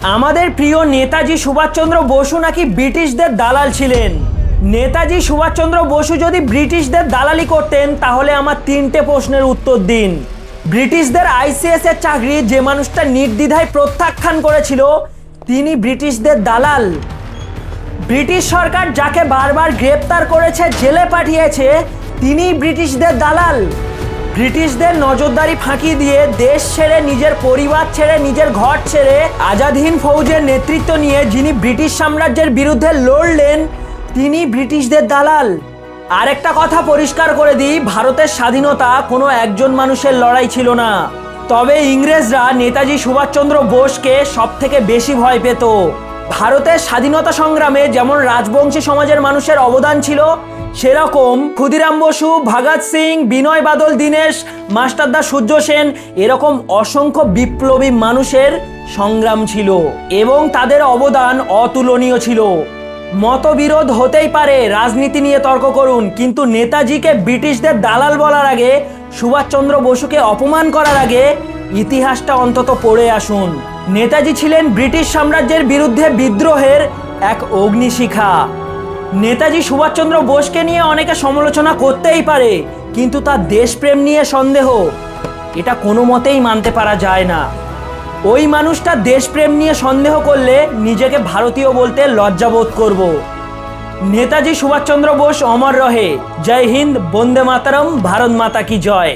আমাদের প্রিয় নেতাজি সুভাষচন্দ্র বসু নাকি ব্রিটিশদের দালাল ছিলেন। নেতাজি সুভাষচন্দ্র বসু যদি ব্রিটিশদের দালালি করতেন তাহলে আমার 3টে প্রশ্নের উত্তর দিন। ব্রিটিশদের আইসিএস এর চাকরি যে মানুষটা নির্দ্বিধায় প্রত্যাখ্যান করেছিল তিনি ব্রিটিশদের দালাল। ব্রিটিশ সরকার যাকে বারবার গ্রেপ্তার করেছে, জেলে পাঠিয়েছে, তিনি ব্রিটিশদের দালাল। ব্রিটিশদের নজরদারি ফাঁকি দিয়ে দেশ ছেড়ে, নিজের পরিবার ছেড়ে, নিজের ঘর ছেড়ে আজাদ হিন্দ ফৌজের নেতৃত্ব নিয়ে যিনি ব্রিটিশ সাম্রাজ্যের বিরুদ্ধে লড়লেন তিনি ব্রিটিশদের দালাল। আরেকটা কথা পরিষ্কার করে দিই, ভারতের স্বাধীনতা কোনো একজন মানুষের লড়াই ছিল না। তবে ইংরেজরা নেতাজি সুভাষচন্দ্র বোসকে সব থেকে বেশি ভয় পেত। ভারতের স্বাধীনতা সংগ্রামে যেমন রাজবংশী সমাজের মানুষের অবদান ছিল, সেরকম ক্ষুদিরাম বসু, ভগৎ সিং, বিনয় বাদল দীনেশ, মাস্টারদা সূর্য সেন এরকম অসংখ্য বিপ্লবী মানুষের সংগ্রাম ছিল এবং তাদের অবদান অতুলনীয় ছিল। মতবিরোধ হতেই পারে, রাজনীতি নিয়ে তর্ক করুন, কিন্তু নেতাজিকে ব্রিটিশদের দালাল বলার আগে, সুভাষচন্দ্র বসুকে অপমান করার আগে ইতিহাসটা অন্তত পড়ে আসুন। নেতাজি ছিলেন ব্রিটিশ সাম্রাজ্যের বিরুদ্ধে বিদ্রোহের এক অগ্নিশিখা। নেতাজি সুভাষচন্দ্র বোসকে নিয়ে অনেকে সমালোচনা করতেই পারে, কিন্তু তার দেশপ্রেম নিয়ে সন্দেহ, এটা কোনো মতেই মানতে পারা যায় না। ওই মানুষটা দেশপ্রেম নিয়ে সন্দেহ করলে নিজেকে ভারতীয় বলতে লজ্জাবোধ করব। নেতাজি সুভাষচন্দ্র বোস অমর রহে। জয় হিন্দ, বন্দে মাতরম, ভারত মাতা কি জয়।